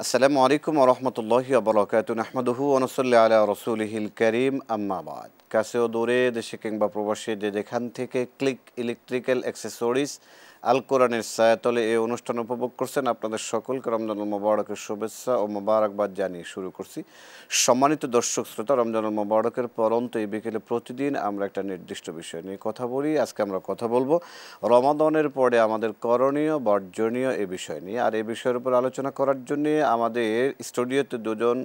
আসসালামু আলাইকুম ওয়া রাহমাতুল্লাহি ওয়া বারাকাতুহু নাহমাদুহু ওয়া নুসাল্লি আলা রাসূলিহিল কারীম আম্মা বাদ। কাছে ও দূরে দেশে কিংবা প্রবাসী যে যেখান থেকে ক্লিক ইলেকট্রিক্যাল অ্যাক্সেসরিজ আল কোরআনের ছায়াতলে এই অনুষ্ঠান উপভোগ করছেন আপনাদের সকলকে রমজানুল মোবারকের শুভেচ্ছা ও মোবারকবাদ জানিয়ে শুরু করছি। সম্মানিত দর্শক শ্রোতা, রমজানুল মোবারকের পরন্ত এই বিকেলে প্রতিদিন আমরা একটা নির্দিষ্ট বিষয় নিয়ে কথা বলি। আজকে আমরা কথা বলবো রমাদানের পরে আমাদের করণীয় বর্জনীয় এ বিষয় নিয়ে। আর এই বিষয়ের উপর আলোচনা করার জন্যে আমাদের স্টুডিওতে দুজন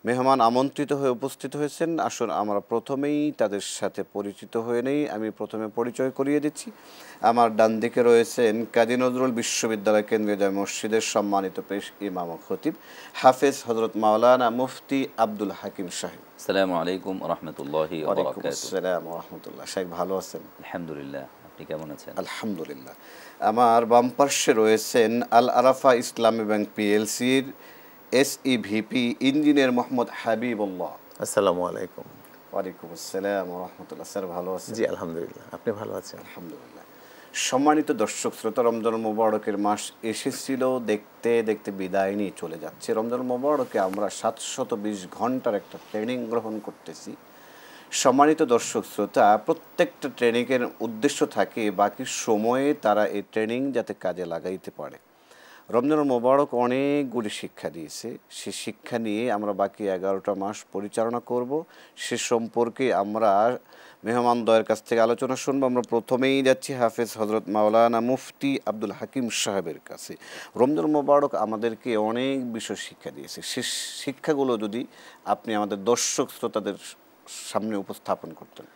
মেহমান আমন্ত্রিত হয়ে উপস্থিত হয়েছেন। আসুন আমরা প্রথমেই তাদের সাথে পরিচিত হয়ে নেই। আমি প্রথমে পরিচয় করিয়ে দিচ্ছি। আমার ডান দিকে রয়েছেন কাজী নজরুল বিশ্ববিদ্যালয় কেন্দ্রীয় জামে মসজিদের সম্মানিত পেশ ইমাম ও খতিব হাফেজ হজরত মাওলানা মুফতি আব্দুল হাকিম সাহেব। আসসালামু আলাইকুম রাহমাতুল্লাহি ওয়া ওয়ালাইকুম বারাকাতুহু। আসসালাম ওয়া রাহমাতুল্লাহ। সাহেব ভালো আছেন? আলহামদুলিল্লাহ, আপনি কেমন আছেন? আলহামদুলিল্লাহ। আমার বাম পার্শ্বে রয়েছেন আল আরাফা ইসলামী ব্যাংক পিএলসির এসইভিপি ইঞ্জিনিয়ার মোহাম্মদ হাবিবুল্লাহ। আসসালামু আলাইকুম। ওয়ালাইকুম আসসালাম ওয়া রাহমাতুল্লাহ। স্যার ভালো আছেন? জি আলহামদুলিল্লাহ, আপনি ভালো আছেন? আলহামদুলিল্লাহ। সম্মানিত দর্শক শ্রোতা, রমজান মোবারকের মাস এসেছিল, দেখতে দেখতে বিদায় নিয়ে চলে যাচ্ছে। রমজান মোবারকে আমরা 720 ঘন্টার একটা ট্রেনিং গ্রহণ করতেছি। সম্মানিত দর্শক শ্রোতা, প্রত্যেকটা ট্রেনিংয়ের উদ্দেশ্য থাকে বাকি সময়ে তারা এই ট্রেনিং যাতে কাজে লাগাইতে পারে। রমজান মোবারক অনেকগুলি শিক্ষা দিয়েছে। সে শিক্ষা নিয়ে আমরা বাকি 11টা মাস পরিচালনা করব। সে সম্পর্কে আমরা মেহমানদ্বয়ের কাছ থেকে আলোচনা শুনবো। আমরা প্রথমেই যাচ্ছি হাফেজ হজরত মাওলানা মুফতি আব্দুল হাকিম সাহেবের কাছে। রমজান মোবারক আমাদেরকে অনেক বিষয় শিক্ষা দিয়েছে। সে শিক্ষাগুলো যদি আপনি আমাদের দর্শক শ্রোতাদের সামনে উপস্থাপন করতেন।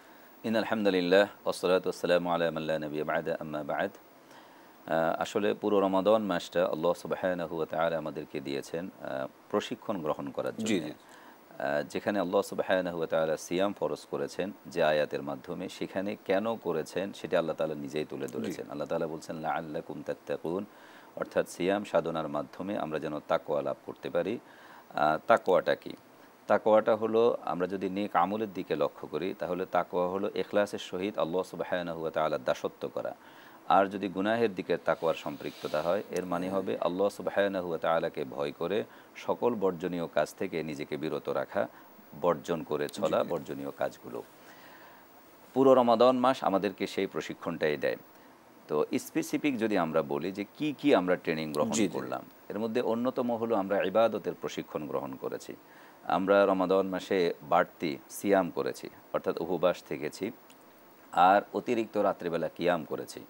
ইন্নাল হামদুলিল্লাহ ওয়াসসালাতু ওয়াসসালামু আলা মান লা নাবিয়্যা বা'দা আম্মা বা'দ। আসলে পুরো রমাদান মাসটা আল্লাহ সুবহানাহু ওয়া তাআলা আমাদেরকে দিয়েছেন প্রশিক্ষণ গ্রহণ করার জন্য। যেখানে আল্লাহ সুবহানাহু ওয়া তাআলা সিয়াম ফরজ করেছেন যে আয়াতের মাধ্যমে, সেখানে কেন করেছেন সেটা আল্লাহ তাআলা নিজেই তুলে ধরেছেন। আল্লাহ তাআলা বলছেন লাআল্লাকুম তাত্তাকুন, অর্থাৎ সিয়াম সাধনার মাধ্যমে আমরা যেন তাকওয়া লাভ করতে পারি। তাকওয়াটা কি? তাকওয়াটা হলো, আমরা যদি নেক আমলের দিকে লক্ষ্য করি তাহলে তাকওয়া হলো ইখলাসের সহিত আল্লাহ সুবহানাহু ওয়া তাআলার দাসত্ব করা। আর যদি গুনাহের দিকে তাকওয়ার সম্পৃক্ততা হয়, এর মানে হবে আল্লাহ সুবহানাহু ওয়া তাআলাকে ভয় করে সকল বর্জনীয় কাজ থেকে নিজেকে বিরত রাখা, বর্জন করে চলা বর্জনীয় কাজগুলো। পুরো রমাদান মাস আমাদেরকে সেই প্রশিক্ষণটাই দেয়। তো স্পেসিফিক যদি আমরা বলি যে কি কি আমরা ট্রেনিং গ্রহণ করলাম, এর মধ্যে অন্যতম হলো আমরা ইবাদতের প্রশিক্ষণ গ্রহণ করেছি। আমরা রমাদান মাসে বাড়তি সিয়াম করেছি, অর্থাৎ উপবাস থেকেছি, আর অতিরিক্ত রাত্রিবেলা কিয়াম করেছি।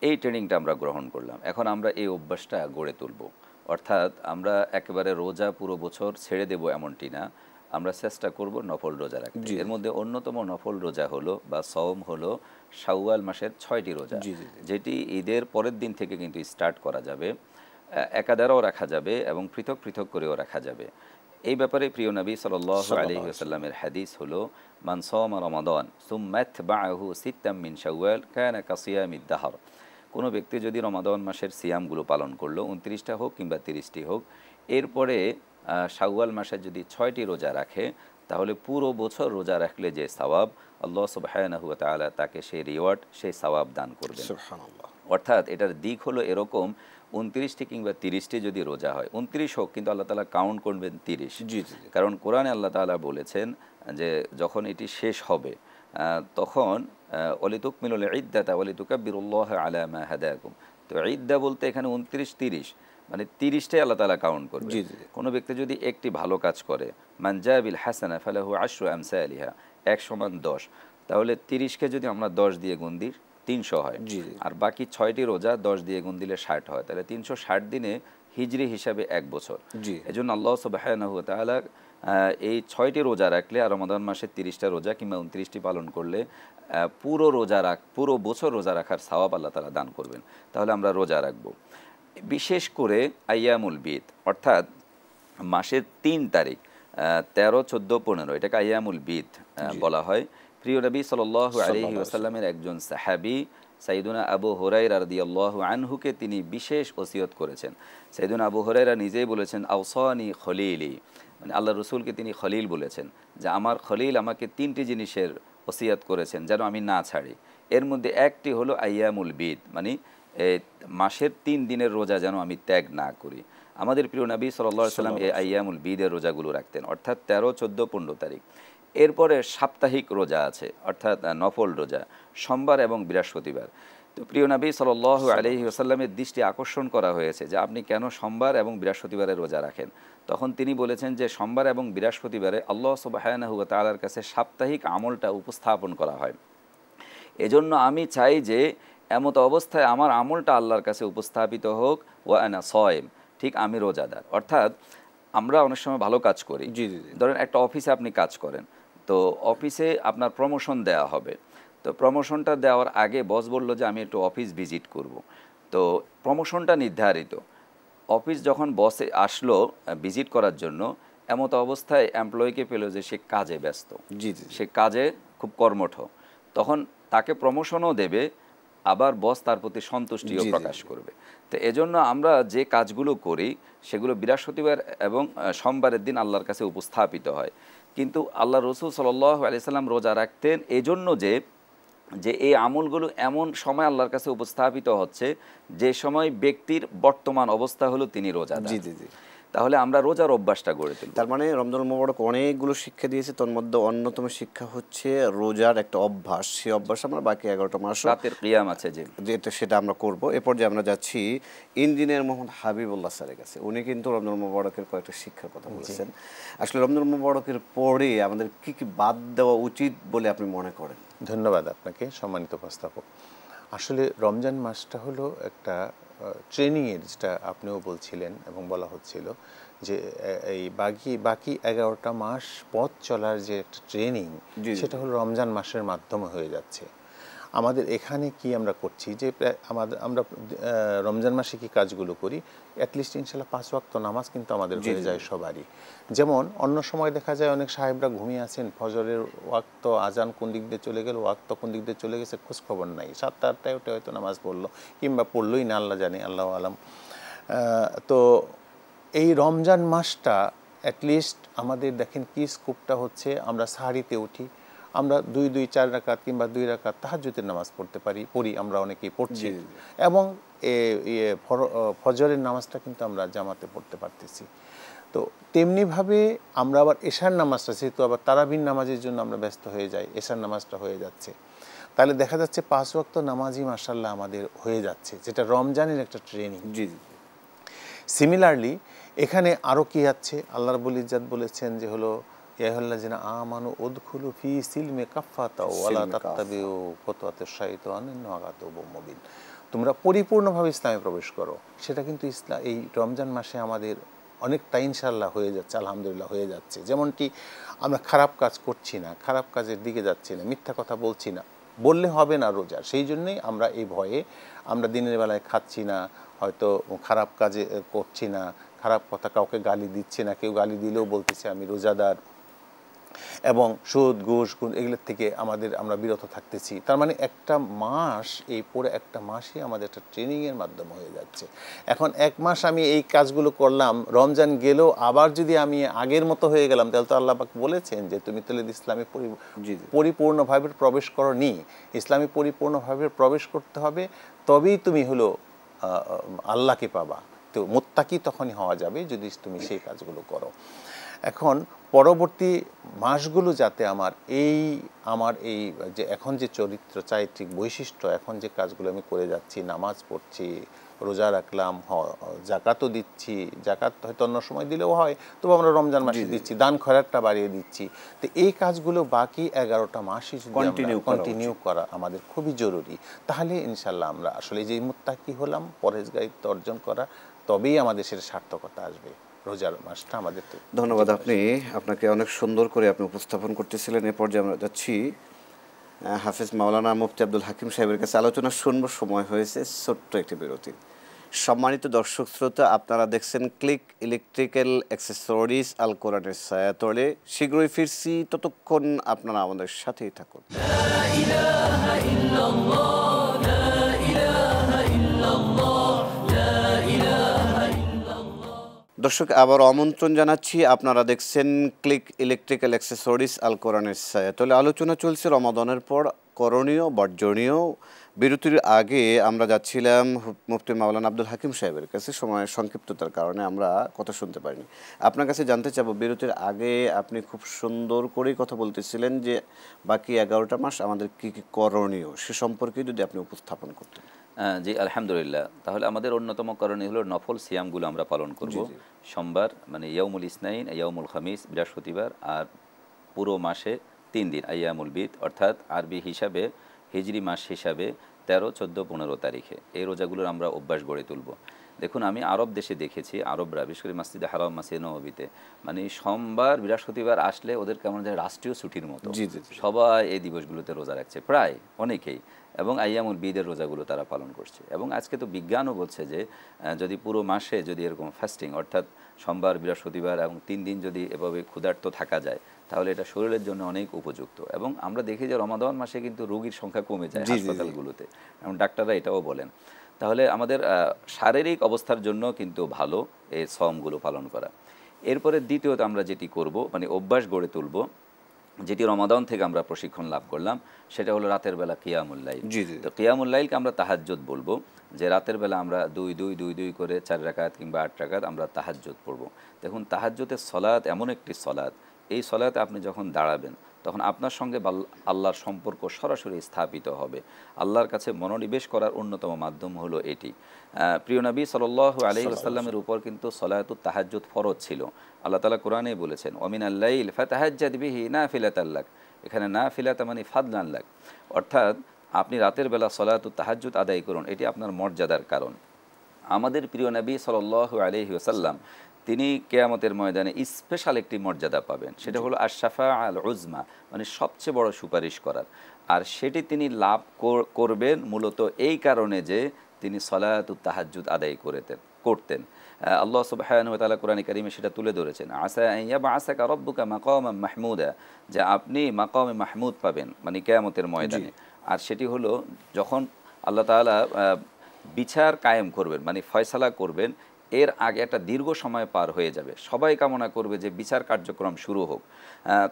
এই ট্রেনিংটা আমরা গ্রহণ করলাম। এখন আমরা এই অভ্যাসটা গড়ে তুলব, অর্থাৎ আমরা একেবারে রোজা পুরো বছর ছেড়ে দেব এমনটি না, আমরা চেষ্টা করব নফল রোজা রাখতে। এর মধ্যে অন্যতম নফল রোজা হলো বা সওম হলো শাওয়াল মাসের 6টি রোজা, যেটি ঈদের পরের দিন থেকে কিন্তু স্টার্ট করা যাবে। একাধারেও রাখা যাবে এবং পৃথক পৃথক করেও রাখা যাবে। এই ব্যাপারে প্রিয় নবী সাল্লাল্লাহু আলাইহি ওয়াসাল্লামের হাদিস হলো মান সামা রমাদান সুম্মা আতবাআহু সিত্তাম মিন শাওয়াল কানা কাসিয়ামিদ দাহর। কোনো ব্যক্তি যদি রমাদান মাসের সিয়ামগুলো পালন করলো, 29টা হোক কিংবা 30টি হোক, এরপরে শাওয়াল মাসে যদি 6টি রোজা রাখে, তাহলে পুরো বছর রোজা রাখলে যে সওয়াব, আল্লাহ সুবহানাহু ওয়া তাআলা তাকে সেই রিওয়ার্ড, সেই সওয়াব দান করবেন। সুবহানাল্লাহ। অর্থাৎ এটার দিক হলো এরকম, 29টি কিংবা 30টি যদি রোজা হয়, 29 হোক কিন্তু আল্লাহ তাআলা কাউন্ট করবেন 30। কারণ কোরআনে আল্লাহ তাআলা বলেছেন যে যখন এটি শেষ হবে তখন ওয়ালিতুকমিলুল ইদ্দাতা ওয়ালিতুকাব্বিরুল্লাহ আলা মা হাদাকুম। তো ইদ্দা বলতে এখানে 29, 30 মানে 30টাই আল্লাহ তাআলা কাউন্ট করবে। কোনো ব্যক্তি যদি একটি ভালো কাজ করে, মান জাবিল হাসানা ফালাহু আশরু আমসালিহা, 1 = 10, তাহলে 30কে যদি আমরা 10 দিয়ে গুণ দিই 300 হয়। আর বাকি 6টি রোজা 10 দিয়ে গুণ দিলে 60 হয়, তাহলে 360 দিনে হিজরি হিসাবে 1 বছর। এজন্য আল্লাহ সুবহানাহু ওয়া তাআলা এই 6টি রোজা রাখলে, আর রমাদান মাসে 30টা রোজা কিংবা 29টি পালন করলে পুরো বছর রোজা রাখার সওয়াব আল্লাহ তাআলা দান করবেন। তাহলে আমরা রোজা রাখব। বিশেষ করে আইয়ামুল বিদ, অর্থাৎ মাসের 3 তারিখ 13, 14, 15, এটাকে আইয়ামুল বিদ বলা হয়। প্রিয় নবী সাল্লাল্লাহু আলাইহি ওয়াসাল্লামের একজন সাহাবী সাইয়্যিদুনা আবু হুরায়রা রাদিয়াল্লাহু আনহুকে তিনি বিশেষ ওসিয়ত করেছেন। সাইয়্যিদুনা আবু হুরায়রা নিজেই বলেছেন আওসানি খলিলি, মানে আল্লাহ রসুলকে তিনি খলিল বলেছেন, যে আমার খলিল আমাকে 3টি জিনিসের ওসিয়ত করেছেন যেন আমি না ছাড়ি। এর মধ্যে একটি হলো আইয়ামুল বিদ, মানে মাসের 3 দিনের রোজা যেন আমি ত্যাগ না করি। আমাদের প্রিয় নবী সাল্লাল্লাহু আলাইহি ওয়াসাল্লাম এই আইয়ামুল বিদের রোজাগুলো রাখতেন, অর্থাৎ 13, 14, 15 তারিখ। এরপরে সাপ্তাহিক রোজা আছে, অর্থাৎ নফল রোজা সোমবার এবং বৃহস্পতিবার। তো প্রিয় নবী সাল্লাল্লাহু আলাইহি ওয়াসাল্লামের দৃষ্টি আকর্ষণ করা হয়েছে যে আপনি কেন সোমবার এবং বৃহস্পতিবারে রোজা রাখেন। তখন তিনি বলেছেন যে সোমবার এবং বৃহস্পতিবারে আল্লাহ সুবহানাহু ওয়া তাআলার কাছে সাপ্তাহিক আমলটা উপস্থাপন করা হয়। এজন্য আমি চাই যে এমত অবস্থায় আমার আমলটা আল্লাহর কাছে উপস্থাপিত হোক, ওয়া আনা সায়েম, ঠিক আমি রোজাদার। অর্থাৎ আমরা অনেক সময় ভালো কাজ করি, ধরেন একটা অফিসে আপনি কাজ করেন, তো অফিসে আপনার প্রমোশন দেওয়া হবে, তো প্রমোশনটা দেওয়ার আগে বস বলল যে আমি একটু অফিস ভিজিট করব। তো প্রমোশনটা নির্ধারিত, অফিস যখন বসে আসলো ভিজিট করার জন্য, এমত অবস্থায় এমপ্লয়িকে পেল যে সে কাজে ব্যস্ত, সে কাজে খুব কর্মঠ, তখন তাকে প্রমোশনও দেবে, আবার বস তার প্রতি সন্তুষ্টিও প্রকাশ করবে। তো এজন্য আমরা যে কাজগুলো করি সেগুলো বৃহস্পতিবার এবং সোমবারের দিন আল্লাহর কাছে উপস্থাপিত হয়। কিন্তু আল্লাহ রসুল সাল্লাল্লাহু আলাইহি সাল্লাম রোজা রাখতেন এজন্য যে এই আমলগুলো এমন সময় আল্লাহর কাছে উপস্থাপিত হচ্ছে যে সময় ব্যক্তির বর্তমান অবস্থা হলো তিনি রোজাদার। তাহলে আমরা রোজার অভ্যাসটা গড়ে তুলি। তার মানে রমজানুল মুবারক অনেকগুলো শিক্ষা দিয়েছে, তার মধ্যে অন্যতম শিক্ষা হচ্ছে রোজার একটা অভ্যাস। সেই অভ্যাস আমরা বাকি 11টা মাস রাতের কিয়াম আছে যেটা সেটা আমরা করব। এরপর যে আমরা যাচ্ছি ইঞ্জিনিয়ার মোহাম্মদ হাবিবুল্লাহ স্যারের কাছে, উনি কিন্তু রমজানুল মুবারকের কয়েকটা শিক্ষার কথা বলেছেন। আসলে রমজানুল মুবারকের পরে আমাদের কি কি বাদ দেওয়া উচিত বলে আপনি মনে করেন? ধন্যবাদ আপনাকে, সম্মানিত উপস্থাপক। আসলে রমজান মাসটা হলো একটা ট্রেনিংয়ের, যেটা আপনিও বলছিলেন এবং বলা হচ্ছিল যে এই বাকি 11টা মাস পথ চলার যে একটা ট্রেনিং, সেটা হলো রমজান মাসের মাধ্যমে হয়ে যাচ্ছে। আমাদের এখানে কি আমরা করছি যে আমরা রমজান মাসে কি কাজগুলো করি, অ্যাটলিস্ট ইনশাল্লাহ 5 ওয়াক্ত নামাজ কিন্তু আমাদের হয়ে যায় সবারই। যেমন অন্য সময় দেখা যায় অনেক সাহেবরা ঘুমিয়ে আছেন, ফজরের ওয়াক্ত আজান কোন দিক দিয়ে চলে গেল, ওয়াক্ত কোন দিক দিয়ে চলে গেছে খোঁজ খবর নাই, 7টা 8টায় ওটা হয়তো নামাজ পড়লো, কিংবা পড়লোই না, আল্লাহ জানে, আল্লাহ আলাম। তো এই রমজান মাসটা অ্যাটলিস্ট আমাদের দেখেন কি স্কোপটা হচ্ছে, আমরা সাহারিতে উঠি, আমরা 2-4 রাকাত কিংবা 2 রাকাত তাহাজ্জুদের নামাজ পড়ি, আমরা অনেকেই পড়ছি, এবং ফজরের নামাজটা কিন্তু আমরা জামাতে পড়তে পারতেছি। তো তেমনিভাবে আমরা আবার এশার নামাজটা, যেহেতু আবার তারাবির নামাজের জন্য আমরা ব্যস্ত হয়ে যাই, এশার নামাজটা হয়ে যাচ্ছে, তাহলে দেখা যাচ্ছে 5 ওয়াক্ত নামাজই মাশাআল্লাহ আমাদের হয়ে যাচ্ছে, যেটা রমজানের একটা ট্রেনিং। সিমিলারলি এখানে আরও কি আছে, আল্লাহ রাব্বুল ইজ্জাত বলেছেন যে হলো ইয়া আইয়ুহাল্লাযিনা আমানু উদখুলু ফি সিলমি কাফফাতা ওয়ালা তাত্তাবিউ খুতুওয়াতিশ শাইতানি ইন্নাহু আদুউম মুবিন। তোমরা পরিপূর্ণভাবে ইসলামে প্রবেশ করো। সেটা কিন্তু এই রমজান মাসে আমাদের অনেকটা ইনশাআল্লাহ হয়ে যাচ্ছে, আলহামদুলিল্লাহ হয়ে যাচ্ছে। যেমনটি আমরা খারাপ কাজ করছি না, খারাপ কাজের দিকে যাচ্ছি না, মিথ্যা কথা বলছি না, বললে হবে না রোজা, সেই জন্যই আমরা এই ভয়ে আমরা দিনের বেলায় খাচ্ছি না, হয়তো খারাপ কাজে করছি না, খারাপ কথা কাউকে গালি দিচ্ছি না, কেউ গালি দিলেও বলতেছে আমি রোজাদার, এবং সুদ ঘুষ এগুলোর থেকে আমরা বিরত থাকতেছি। তার মানে একটা মাস, এই পুরো একটা মাসই আমাদের একটা ট্রেনিংয়ের মাধ্যমে হয়ে যাচ্ছে। এখন 1 মাস আমি এই কাজগুলো করলাম, রমজান গেলেও আবার যদি আমি আগের মতো হয়ে গেলাম, তাহলে তো আল্লাহ পাক বলেছেন যে তুমি তাহলে ইসলামে পরিপূর্ণভাবে প্রবেশ করোনি। ইসলামে পরিপূর্ণভাবে প্রবেশ করতে হবে, তবেই তুমি হলো আল্লাহকে পাবা। তো মুত্তাকি তখনই হওয়া যাবে যদি তুমি সেই কাজগুলো করো। এখন পরবর্তী মাসগুলো যাতে আমার এই যে এখন যে চারিত্রিক বৈশিষ্ট্য, এখন যে কাজগুলো আমি করে যাচ্ছি, নামাজ পড়ছি, রোজা রাখলাম, জাকাতও দিচ্ছি, জাকাত হয়তো অন্য সময় দিলেও হয়, তবু আমরা রমজান মাসে দিচ্ছি, দান খয়রাতটা বাড়িয়ে দিচ্ছি। তো এই কাজগুলো বাকি 11টা মাসই কন্টিনিউ করা আমাদের খুবই জরুরি। তাহলে ইনশাল্লাহ আমরা আসলে যে মুত্তাকি হলাম, পরহেজগারিত্ব অর্জন করা, তবেই আমাদের সেটা সার্থকতা আসবে। রোজার মাসটা আমাদের। ধন্যবাদ, আপনাকে অনেক সুন্দর করে আপনি উপস্থাপন করতেছিলেন। এরপর যে আমরা যাচ্ছি হাফেজ মাওলানা মুফতি আব্দুল হাকিম সাহেবের কাছে, আলোচনা শুনবার সময় হয়েছে, ছোট্ট একটি বিরতি। সম্মানিত দর্শক শ্রোতা, আপনারা দেখছেন ক্লিক ইলেকট্রিক্যাল অ্যাক্সেসরিজ আল কোরআনের ছায়াতলে। শীঘ্রই ফিরছি, ততক্ষণ আপনারা আমাদের সাথেই থাকুন। দর্শক, আবার আমন্ত্রণ জানাচ্ছি, আপনারা দেখছেন ক্লিক ইলেকট্রিক্যাল অ্যাক্সেসরিজ আল কোরআনের ছায়াতলে। আলোচনা চলছে রমাদানের পর করণীয় বর্জনীয়। বিরতির আগে আমরা যাচ্ছিলাম মুফতি মাওলানা আব্দুল হাকিম সাহেবের কাছে, সময়ের সংক্ষিপ্ততার কারণে আমরা কথা শুনতে পারিনি। আপনার কাছে জানতে চাবো, বিরতির আগে আপনি খুব সুন্দর করেই কথা বলতেছিলেন যে বাকি 11টা মাস আমাদের কী কী করণীয় সে সম্পর্কে যদি আপনি উপস্থাপন করতেন। জি আলহামদুলিল্লাহ। তাহলে আমাদের অন্যতম করণীয় হলো নফল সিয়ামগুলো আমরা পালন করব। সোমবার মানে ইয়াউমুল ইসনাইন, ইয়াউমুল খামিস বৃহস্পতিবার, আর পুরো মাসে 3 দিন আইয়ামুল বিদ, অর্থাৎ আরবি হিসাবে হিজরি মাস হিসাবে 13, 14, 15 তারিখে এই রোজাগুলোর আমরা অভ্যাস গড়ে তুলব। দেখুন, আমি আরব দেশে দেখেছি, আরবরা বিশেষ করে মসজিদে হারাম, মসজিদে নববীতে মানে সোমবার বৃহস্পতিবার আসলে ওদের কেমন যায় রাষ্ট্রীয় ছুটির মতো, সবাই এই দিবসগুলোতে রোজা রাখছে, প্রায় অনেকেই, এবং আইয়ামুল বিদের রোজাগুলো তারা পালন করছে। এবং আজকে তো বিজ্ঞানও বলছে যে যদি পুরো মাসে যদি এরকম ফাস্টিং, অর্থাৎ সোমবার বৃহস্পতিবার এবং 3 দিন যদি এভাবে ক্ষুধার্ত থাকা যায়, তাহলে এটা শরীরের জন্য অনেক উপযুক্ত। এবং আমরা দেখি যে রমাদান মাসে কিন্তু রোগীর সংখ্যা কমে যায় হাসপাতালগুলোতে, এবং ডাক্তাররা এটাও বলেন। তাহলে আমাদের শারীরিক অবস্থার জন্য কিন্তু ভালো এই সওমগুলো পালন করা। এরপরে দ্বিতীয়ত আমরা যেটি করব, মানে অভ্যাস গড়ে তুলব, যেটি রমাদান থেকে আমরা প্রশিক্ষণ লাভ করলাম, সেটা হলো রাতের বেলা কিয়ামুল লাইল। তো কিয়ামুল লাইলকে আমরা তাহাজ্জুদ বলবো, যে রাতের বেলা আমরা 2-2-2-2 করে 4 রাকাত কিংবা 8 রাকাত আমরা তাহাজ্জুদ পড়ব। দেখুন, তাহাজ্জুদের সলাত এমন একটি সলাত, এই সলাতে আপনি যখন দাঁড়াবেন তখন আপনার সঙ্গে আল্লাহর সম্পর্ক সরাসরি স্থাপিত হবে। আল্লাহর কাছে মনোনিবেশ করার অন্যতম মাধ্যম হলো এটি। প্রিয় নবী সাল্লাল্লাহু আলাইহি ওয়াসাল্লামের উপর কিন্তু সলাতুত তাহাজ্জুদ ফরজ ছিল। আল্লাহ তাআলা কোরআনে বলেছেন, ওমিনাল লাইল ফাতাহাজ্জাদ বিহি নাফিলাতাল লাক। এখানে নাফিলাতা মানে ফাদলান লাক, অর্থাৎ আপনি রাতের বেলা সলাতুত তাহাজ্জুদ আদায় করুন, এটি আপনার মর্যাদার কারণ। আমাদের প্রিয় নবী সাল্লাল্লাহু আলাইহি ওয়াসাল্লাম তিনি কিয়ামতের ময়দানে স্পেশাল একটি মর্যাদা পাবেন, সেটা হলো আশ-শাফাআ আল উজমা, মানে সবচেয়ে বড় সুপারিশ করার। আর সেটি তিনি লাভ করবেন মূলত এই কারণে যে তিনি সলাতুত তাহাজ্জুদ আদায় করতেন। আল্লাহ সুবহানাহু ওয়া তাআলা কোরআনে কারিমে সেটা তুলে ধরেছেন, আসা আন ইয়াবআসাকা রাব্বুকা মাকামান মাহমুদা, যে আপনি মাকামে মাহমুদ পাবেন মানে কিয়ামতের ময়দানে। আর সেটি হলো যখন আল্লাহ তাআলা বিচার কায়েম করবেন, মানে ফয়সালা করবেন, এর আগে একটা দীর্ঘ সময় পার হয়ে যাবে, সবাই কামনা করবে যে বিচার কার্যক্রম শুরু হোক।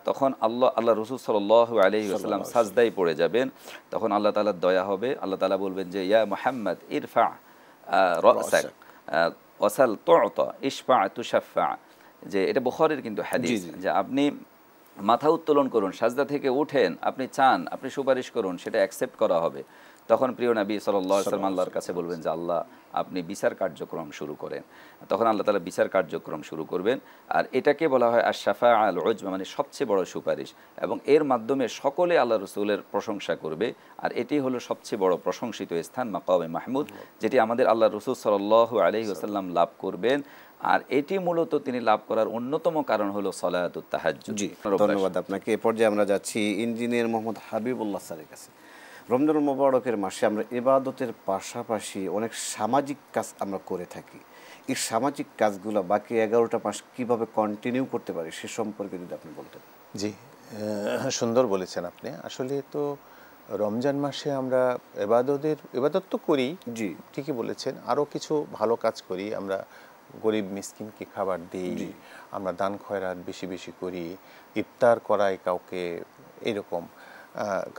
তখন আল্লাহ রাসূল সাল্লাল্লাহু আলাইহি ওয়াসাল্লাম সাজদায় পড়ে যাবেন, তখন আল্লাহ তাআলার দয়া হবে। আল্লাহ তাআলা বলবেন যে ইয়া মুহাম্মদ ইরফা রাসাক ওয়াসাল তু'তা ইশফা তুশাফা, যে এটা বুখারীর কিন্তু হাদিস, যে আপনি মাথা উত্তোলন করুন, সাজদা থেকে উঠেন, আপনি চান, আপনি সুপারিশ করুন, সেটা অ্যাকসেপ্ট করা হবে। তখন প্রিয় নবী সাল্লাল্লাহু আলাইহি ওয়াসাল্লাম আল্লাহর কাছে বলবেন যে আল্লাহ আপনি বিচার কার্যক্রম শুরু করেন। তখন আল্লাহ তাআলা বিচার কার্যক্রম শুরু করবেন। আর এটাকে বলা হয় আশ-শাফাআ আল উজমা, মানে সবচেয়ে বড় সুপারিশ, এবং এর মাধ্যমে সকলে আল্লাহ রাসূলের প্রশংসা করবে। আর এটি হলো সবচেয়ে বড় প্রশংসিত স্থান মাকামে মাহমুদ, যেটি আমাদের আল্লাহ রাসূল সাল্লাল্লাহু আলাইহি ওয়াসাল্লাম লাভ করবেন। আর এটি মূলত তিনি লাভ করার অন্যতম কারণ হলো সলাতুত তাহাজ্জুদ। ধন্যবাদ আপনাকে। এ পর্যায়ে আমরা যাচ্ছি ইঞ্জিনিয়ার মোহাম্মদ হাবিবুল্লাহ স্যারের কাছে। রমজানুল মোবারকের মাসে আমরা ইবাদতের পাশাপাশি অনেক সামাজিক কাজ আমরা করে থাকি। এই সামাজিক কাজগুলো বাকি 11টা মাস কীভাবে কন্টিনিউ করতে পারি সে সম্পর্কে যদি আপনি বলতেন। জি, সুন্দর বলেছেন আপনি। আসলে তো রমজান মাসে আমরা ইবাদত তো করি, জি ঠিকই বলেছেন, আরও কিছু ভালো কাজ করি। আমরা গরিব মিসকিনকে খাবার দিই, আমরা দান খয়রাত বেশি বেশি করি, ইফতার করাই কাউকে, এরকম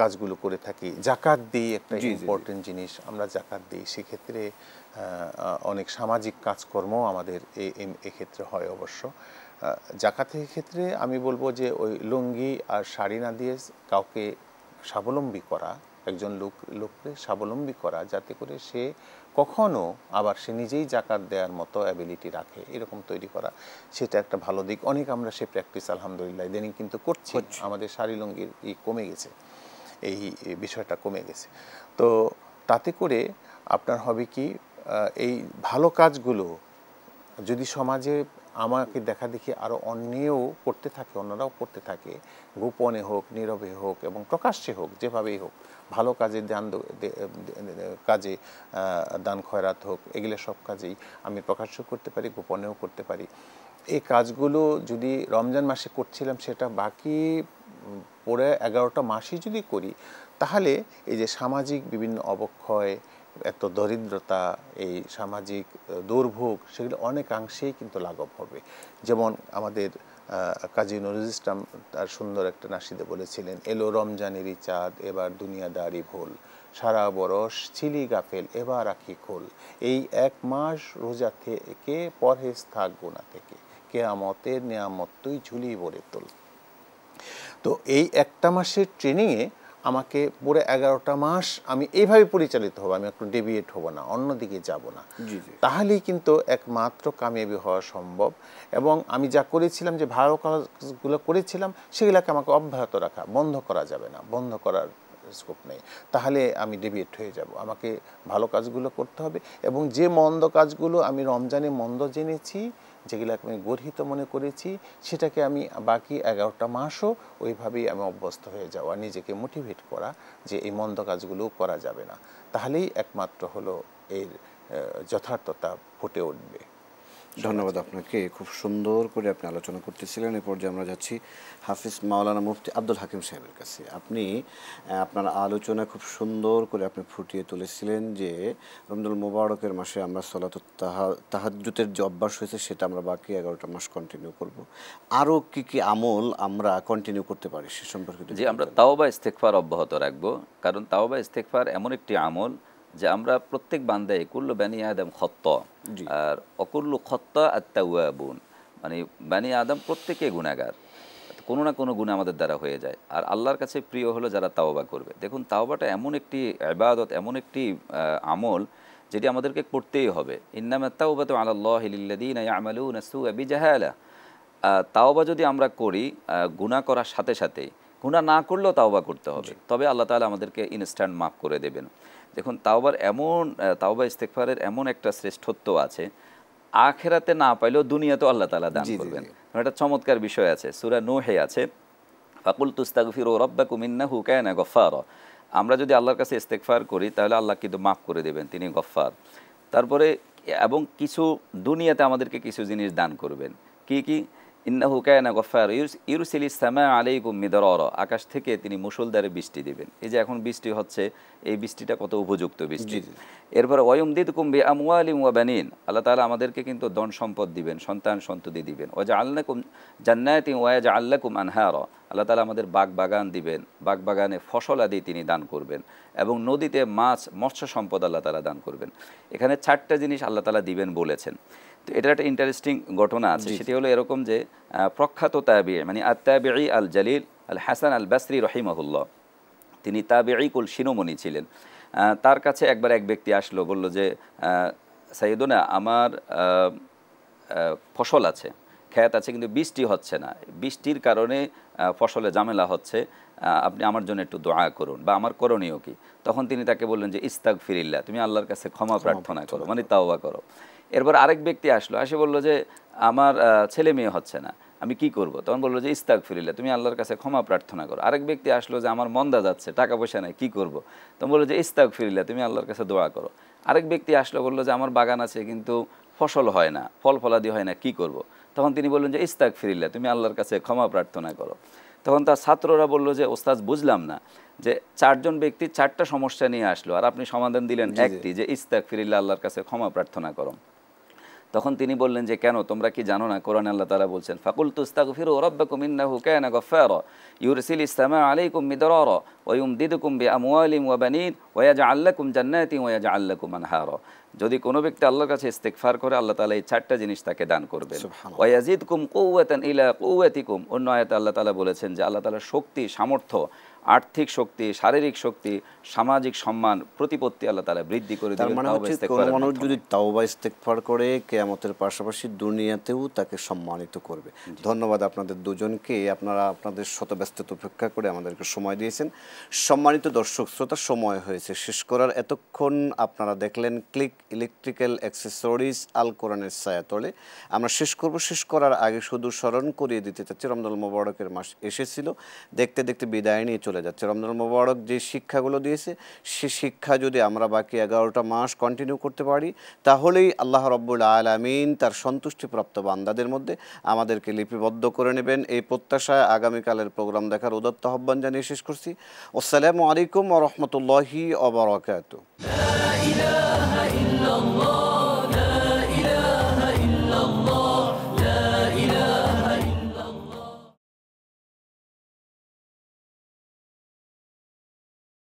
কাজগুলো করে থাকি। জাকাত দিই, একটা ইম্পর্টেন্ট জিনিস, আমরা জাকাত দিই। সেক্ষেত্রে অনেক সামাজিক কাজকর্ম আমাদের এক্ষেত্রে হয়। অবশ্য জাকাতের ক্ষেত্রে আমি বলবো যে ওই লুঙ্গি আর শাড়ি না দিয়ে কাউকে স্বাবলম্বী করা, একজন লোককে স্বাবলম্বী করা, যাতে করে সে কখনো আবার সে নিজেই জাকাত দেওয়ার মতো অ্যাবিলিটি রাখে, এরকম তৈরি করা, সেটা একটা ভালো দিক। অনেক আমরা সে প্র্যাকটিস আলহামদুলিল্লাহ ইদানিং কিন্তু করছি। আমাদের শাড়ি লুঙ্গির কমে গেছে, এই বিষয়টা কমে গেছে। তো তাতে করে আপনার হবে কি, এই ভালো কাজগুলো যদি সমাজে আমাকে দেখা দেখি আরও অন্যেও করতে থাকে, অন্যরাও করতে থাকে, গোপনে হোক, নীরবে হোক এবং প্রকাশ্যে হোক, যেভাবেই হোক, ভালো কাজে দান খয়রাত হোক, এগুলো সব কাজেই আমি প্রকাশ্য করতে পারি, গোপনেও করতে পারি। এই কাজগুলো যদি রমজান মাসে করছিলাম, সেটা বাকি পরে 11টা মাসই যদি করি, তাহলে এই যে সামাজিক বিভিন্ন অবক্ষয়, এত দরিদ্রতা, এই সামাজিক দুর্ভোগ, সেগুলো অনেকাংশেই কিন্তু লাঘব হবে। যেমন আমাদের কাজী নজরুল ইসলাম তার সুন্দর একটা নাশিদে বলেছিলেন, এলো রমজানেরই চাঁদ এবার দুনিয়াদারি ভুল, সারা বরস ছিলি গাফেল এবার আখি খোল, এই এক মাস রোজা থেকে পরহেজ থাক গুনাহ থেকে, কিয়ামতের নিয়ামত তুই ঝুলি ভরে তোল। তো এই একটা মাসের ট্রেনিংয়ে আমাকে পুরো 11টা মাস আমি এইভাবে পরিচালিত হব, আমি একটু ডেভিয়েট হব না, অন্যদিকে যাব না। তাহলেই কিন্তু একমাত্র কামিয়াবি হওয়া সম্ভব। এবং আমি যা করেছিলাম, যে ভালো কাজগুলো করেছিলাম, সেগুলোকে আমাকে অব্যাহত রাখা, বন্ধ করা যাবে না, বন্ধ করার স্কোপ নেই। তাহলে আমি ডেভিয়েট হয়ে যাব। আমাকে ভালো কাজগুলো করতে হবে, এবং যে মন্দ কাজগুলো আমি রমজানে মন্দ জেনেছি, যেগুলোকে আমি গর্হিত মনে করেছি, সেটাকে আমি বাকি 11টা মাসও ওইভাবেই আমি অভ্যস্ত হয়ে যাওয়া, নিজেকে মোটিভেট করা যে এই মন্দ কাজগুলো করা যাবে না। তাহলেই একমাত্র হলো এর যথার্থতা ফুটে উঠবে। ধন্যবাদ আপনাকে, খুব সুন্দর করে আপনি আলোচনা করতেছিলেন। এ পর্যায়ে আমরা যাচ্ছি হাফিজ মাওলানা মুফতি আব্দুল হাকিম সাহেবের কাছে। আপনি আপনার আলোচনা খুব সুন্দর করে আপনি ফুটিয়ে তুলেছিলেন যে রমজানুল মুবারকের মাসে আমরা সলাতুত তাহাজ্জুদের যে অভ্যাস হয়েছে, সেটা আমরা বাকি 11টা মাস কন্টিনিউ করব। আরও কি কি আমল আমরা কন্টিনিউ করতে পারি সে সম্পর্কে? যে আমরা তাওবা ইস্তেগফার অব্যাহত রাখবো, কারণ তাওবা ইস্তেগফার এমন একটি আমল যে আমরা প্রত্যেক বান্দায় কুল্লু বানি আদম খত্তা, আর অকুল্লু খত্তা আত-তাওয়াবুন, মানে বানি আদম প্রত্যেকে গুনাহগার, কোনো না কোনো গুনাহ আমাদের দ্বারা হয়ে যায়। আর আল্লাহর কাছে প্রিয় হলো যারা তাওবা করবে। দেখুন, তাওবাটা এমন একটি ইবাদত, এমন একটি আমল যেটি আমাদেরকে করতেই হবে। ইন্নামাত তাওবাতু আলাল্লাহি লিল্লাযীনা ইয়ামালুনা সুআ বিজাহালা। তাওবা যদি আমরা করি, গুনাহ করার সাথে সাথে, গুনাহ না করলেও তাওবা করতে হবে, তবে আল্লাহ তাআলা আমাদেরকে ইনস্ট্যান্ট মাফ করে দেবেন। দেখুন, তাওবা ইস্তেগফারের এমন একটা শ্রেষ্ঠত্ব আছে, আখিরাতে না পাইলেও দুনিয়াতেও আল্লাহ তাআলা দান করবেন। একটা চমৎকার বিষয় আছে, সূরা নূহে আছে, ফাকুলতু ইস্তাগফিরু রাব্বাকুম ইন্নাহু কানা গফফারা। আমরা যদি আল্লাহর কাছে ইস্তেগফার করি, তাহলে আল্লাহ কিন্তু মাফ করে দেবেন, তিনি গফফার। তারপরে এবং কিছু দুনিয়াতে আমাদেরকে কিছু জিনিস দান করবেন। কি কি? ইন্নাহু কানা গফফার ইউরসিলিস সামা আলাইকুম মিদরারা, আকাশ থেকে তিনি মুষলধারে বৃষ্টি দিবেন। এই যে এখন বৃষ্টি হচ্ছে, এই বৃষ্টিটা কত উপযুক্ত বৃষ্টি। এরপরে ওয়ায়ুমদিদকুম বিআমওয়ালিন ওয়া বানিন, আল্লাহ তাআলা আমাদেরকে কিন্তু ধন সম্পদ দিবেন, সন্তান সন্ততি দিবেন। ওয়াজআলনাকুম জান্নাতিন ওয়া ইয়াজআল লাকুম আনহারা, আল্লাহ তাআলা আমাদের বাগ বাগান দিবেন, বাগ বাগানে ফসল আদি তিনি দান করবেন, এবং নদীতে মাছ মৎস্য সম্পদ আল্লাহ তাআলা দান করবেন। এখানে 4টা জিনিস আল্লাহ তাআলা দিবেন বলেছেন। তো এটার একটা ইন্টারেস্টিং ঘটনা আছে, সেটি হলো এরকম যে প্রখ্যাত তাবিঈ, মানে আত-তাবিঈ আল জালিল আল হাসান আল বাসরি রহিমাহুল্লাহ, তিনি তাবিঈ কুল শিরোমণি ছিলেন। তার কাছে একবার এক ব্যক্তি আসলো, বলল যে সাইয়েদুনা, আমার ফসল আছে, ক্ষেত আছে, কিন্তু বৃষ্টি হচ্ছে না, বৃষ্টির কারণে ফসলে ঝামেলা হচ্ছে, আপনি আমার জন্য একটু দোয়া করুন, বা আমার করণীয় কি? তখন তিনি তাকে বললেন যে ইস্তাগফিরিল্লাহ, তুমি আল্লাহর কাছে ক্ষমা প্রার্থনা করো, মানে তাওবা করো। এরপর আরেক ব্যক্তি আসলো, এসে বললো যে আমার ছেলে মেয়ে হচ্ছে না, আমি কি করব? তখন বললো যে ইস্তাগফিরিল্লাহ, তুমি আল্লাহর কাছে ক্ষমা প্রার্থনা করো। আরেক ব্যক্তি আসলো যে আমার মন্দা যাচ্ছে, টাকা পয়সা নাই, কি করব? তখন বললো যে ইস্তাগফিরিল্লাহ, তুমি আল্লাহর কাছে দোয়া করো। আরেক ব্যক্তি আসলো, বললো যে আমার বাগান আছে, কিন্তু ফসল হয় না, ফল ফলাদি হয় না, কি করব? তখন তিনি বললেন যে ইস্তাগফিরিল্লাহ, তুমি আল্লাহর কাছে ক্ষমা প্রার্থনা করো। তখন তার ছাত্ররা বললো যে ওস্তাদ, বুঝলাম না, যে 4জন ব্যক্তি 4টা সমস্যা নিয়ে আসলো, আর আপনি সমাধান দিলেন একটি, যে ইস্তাগফিরিল্লাহ, আল্লাহর কাছে ক্ষমা প্রার্থনা করো। তখন তিনি বললেন যে কেন, তোমরা কি জানো না কোরআনে আল্লাহ তাআলা বলছেন, ফাকুলতু ইস্তাগফিরু রাব্বাকুম ইন্নাহু কানা গফফারা ইউরসিলিস সামা আলাইকুম মিদরারা ওয়া ইউমদিদুকুম বিআমওয়ালিন ওয়া বানিন ওয়া ইয়াজআল লাকুম জান্নাতিন ওয়া ইয়াজআল লাকুম আনহারা। যদি কোনো ব্যক্তি আল্লাহর কাছে ইস্তেগফার করে, আল্লাহ তাআলা এই 4টা জিনিস তাকে দান করবেন। ওয়া ইয়াজিদকুম কুওয়াতান ইলা কুওয়াতিকুম, অন্য আয়াতে আল্লাহ তাআলা বলেছেন যে আল্লাহ তাআলা শক্তি, সামর্থ্য, আর্থিক শক্তি, শারীরিক শক্তি, সামাজিক সম্মান, প্রতিপত্তি আল্লাহ তাআলা বৃদ্ধি করে দিবেন। মানে কোনো মানুষ যদি তাওবা ইস্তেগফার করে, কিয়ামতের পাশাপাশি দুনিয়াতেও তাকে সম্মানিত করবে। ধন্যবাদ আপনাদের দুজনকে, আপনারা আপনাদের শত ব্যস্ততা উপেক্ষা করে আমাদেরকে সময় দিয়েছেন। সম্মানিত দর্শক শ্রোতা, সময় হয়েছে শেষ করার। এতক্ষণ আপনারা দেখলেন ক্লিক ইলেকট্রিক্যাল অ্যাক্সেসরিজ আল কোরআনের ছায়াতলে। আমরা শেষ করব, শেষ করার আগে শুধু স্মরণ করিয়ে দিতে চাচ্ছি, রমজানুল মুবারকের মাস এসেছিল, দেখতে দেখতে বিদায় নিয়ে চলে চলে যাচ্ছে। রমজানুল মুবারক যে শিক্ষাগুলো দিয়েছে সে শিক্ষা যদি আমরা বাকি 11টা মাস কন্টিনিউ করতে পারি তাহলেই আল্লাহ রাব্বুল আলামিন তার সন্তুষ্টিপ্রাপ্ত বান্দাদের মধ্যে আমাদেরকে লিপিবদ্ধ করে নেবেন। এই প্রত্যাশায় আগামীকালের প্রোগ্রাম দেখার উদাত্ত আহ্বান জানিয়ে শেষ করছি। আসসালামু আলাইকুম ওয়া রাহমাতুল্লাহি ওয়া বারাকাতুহু।